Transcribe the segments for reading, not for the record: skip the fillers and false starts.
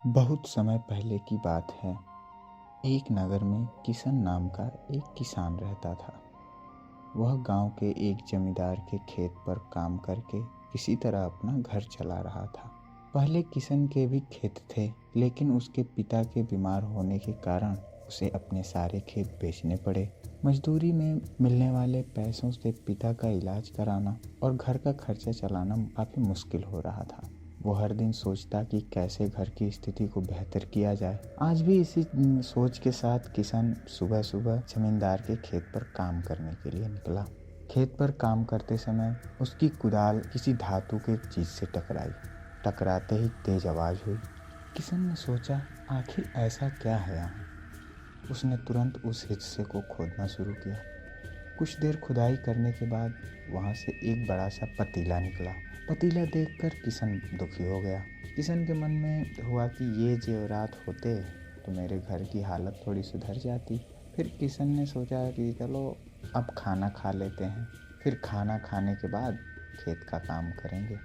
बहुत समय पहले की बात है। एक नगर में किशन नाम का एक किसान रहता था। वह गांव के एक जमींदार के खेत पर काम करके किसी तरह अपना घर चला रहा था। पहले किशन के भी खेत थे, लेकिन उसके पिता के बीमार होने के कारण उसे अपने सारे खेत बेचने पड़े। मजदूरी में मिलने वाले पैसों से पिता का इलाज कराना और घर का खर्चा चलाना काफी मुश्किल हो रहा था। वो हर दिन सोचता कि कैसे घर की स्थिति को बेहतर किया जाए। आज भी इसी सोच के साथ किशन सुबह सुबह जमींदार के खेत पर काम करने के लिए निकला। खेत पर काम करते समय उसकी कुदाल किसी धातु के चीज से टकराई। टकराते ही तेज आवाज हुई। किशन ने सोचा, आखिर ऐसा क्या है यहाँ। उसने तुरंत उस हिस्से को खोदना शुरू किया। कुछ देर खुदाई करने के बाद वहाँ से एक बड़ा सा पतीला निकला। पतीला देखकर किशन दुखी हो गया। किशन के मन में हुआ कि ये जेवरात होते तो मेरे घर की हालत थोड़ी सुधर जाती। फिर किशन ने सोचा कि चलो अब खाना खा लेते हैं, फिर खाना खाने के बाद खेत का काम करेंगे।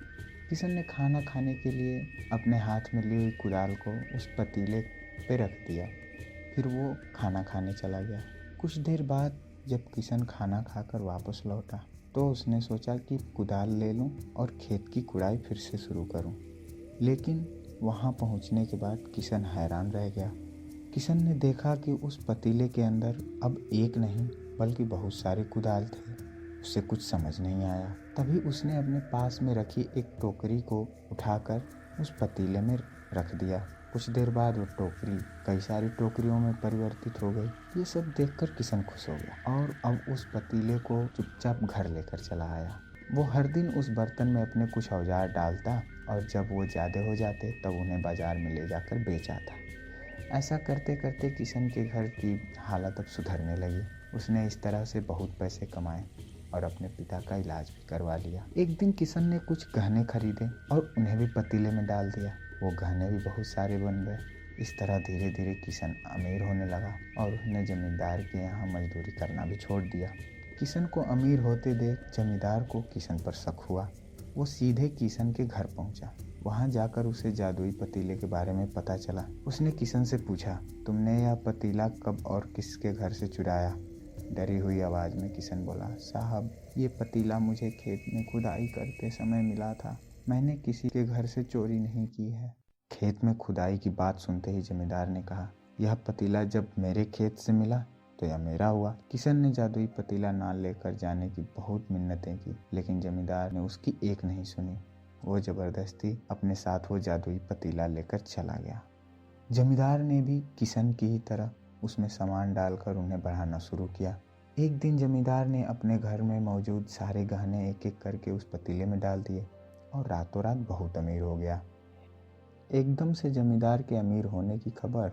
किशन ने खाना खाने के लिए अपने हाथ में ली हुई कुदाल को उस पतीले पे रख दिया। फिर वो खाना खाने चला गया। कुछ देर बाद जब किशन खाना खाकर वापस लौटा तो उसने सोचा कि कुदाल ले लूं और खेत की कुड़ाई फिर से शुरू करूं। लेकिन वहां पहुंचने के बाद किशन हैरान रह गया। किशन ने देखा कि उस पतीले के अंदर अब एक नहीं बल्कि बहुत सारे कुदाल थे। उसे कुछ समझ नहीं आया। तभी उसने अपने पास में रखी एक टोकरी को उठाकर उस पतीले में रख दिया। कुछ देर बाद वो टोकरी कई सारी टोकरियों में परिवर्तित हो गई। ये सब देखकर किशन खुश हो गया और अब उस पतीले को चुपचाप घर लेकर चला आया। वो हर दिन उस बर्तन में अपने कुछ औजार डालता और जब वो ज़्यादा हो जाते तब उन्हें बाजार में ले जाकर बेच आता। ऐसा करते करते किशन के घर की हालत अब सुधरने लगी। उसने इस तरह से बहुत पैसे कमाए और अपने पिता का इलाज भी करवा लिया। एक दिन किशन ने कुछ गहने खरीदे और उन्हें भी पतीले में डाल दिया। वो गहने भी बहुत सारे बन गए। इस तरह धीरे धीरे किशन अमीर होने लगा और उसने जमींदार के यहाँ मजदूरी करना भी छोड़ दिया। किशन को अमीर होते देख जमींदार को किशन पर शक हुआ। वो सीधे किशन के घर पहुंचा। वहां जाकर उसे जादुई पतीले के बारे में पता चला। उसने किशन से पूछा, तुमने यह पतीला कब और किसके घर से चुराया? डरी हुई आवाज में किशन बोला, साहब ये पतीला मुझे खेत में खुदाई करते समय मिला था। मैंने किसी के घर से चोरी नहीं की है। खेत में खुदाई की बात सुनते ही जमींदार ने कहा, यह पतीला जब मेरे खेत से मिला तो यह मेरा हुआ। किशन ने जादुई पतीला ना लेकर जाने की बहुत मिन्नतें की, लेकिन जमींदार ने उसकी एक नहीं सुनी। वो जबरदस्ती अपने साथ वो जादुई पतीला लेकर चला गया। जमींदार ने भी किशन की ही तरह उसमें सामान डालकर उन्हें बढ़ाना शुरू किया। एक दिन जमींदार ने अपने घर में मौजूद सारे गहने एक एक करके उस पतीले में डाल दिए और रातों रात बहुत अमीर हो गया। एकदम से जमींदार के अमीर होने की खबर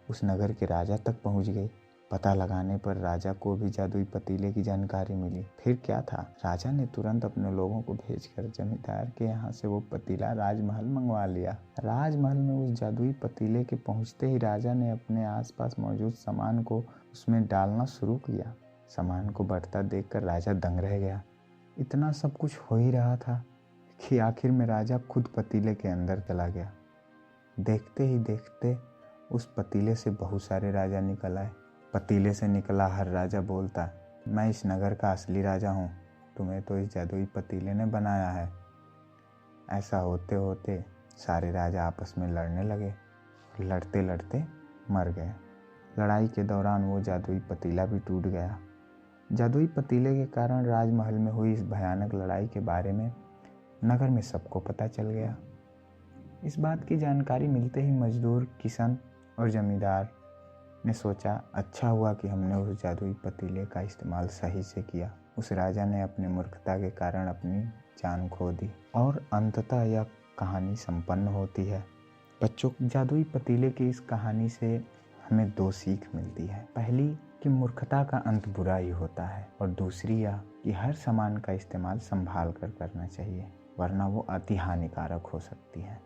उस नगर के राजा तक पहुंच गई। पता लगाने पर राजा को भी जादुई पतीले की जानकारी मिली। फिर क्या था, राजा ने तुरंत अपने लोगों को भेजकर जमींदार के यहाँ से वो पतीला राजमहल मंगवा लिया। राजमहल में उस जादुई पतीले के पहुँचते ही राजा ने अपने आसपास मौजूद सामान को उसमें डालना शुरू किया। सामान को बढ़ता देखकर राजा दंग रह गया। इतना सब कुछ हो ही रहा था कि आखिर में राजा खुद पतीले के अंदर चला गया। देखते ही देखते उस पतीले से बहुत सारे राजा निकल आए। पतीले से निकला हर राजा बोलता, मैं इस नगर का असली राजा हूँ, तुम्हें तो इस जादुई पतीले ने बनाया है। ऐसा होते होते सारे राजा आपस में लड़ने लगे। लड़ते लड़ते मर गए। लड़ाई के दौरान वो जादुई पतीला भी टूट गया। जादुई पतीले के कारण राजमहल में हुई इस भयानक लड़ाई के बारे में नगर में सबको पता चल गया। इस बात की जानकारी मिलते ही मजदूर, किशन और जमींदार ने सोचा, अच्छा हुआ कि हमने उस जादुई पतीले का इस्तेमाल सही से किया। उस राजा ने अपनी मूर्खता के कारण अपनी जान खो दी। और अंततः यह कहानी संपन्न होती है। बच्चों, जादुई पतीले की इस कहानी से हमें दो सीख मिलती है। पहली कि मूर्खता का अंत बुरा ही होता है, और दूसरी यह कि हर सामान का इस्तेमाल संभाल कर करना चाहिए, वरना वो अति हानिकारक हो सकती है।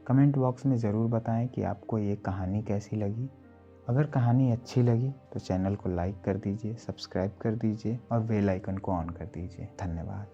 कमेंट बॉक्स में ज़रूर बताएं कि आपको ये कहानी कैसी लगी। अगर कहानी अच्छी लगी तो चैनल को लाइक कर दीजिए, सब्सक्राइब कर दीजिए और बेल आइकन को ऑन कर दीजिए। धन्यवाद।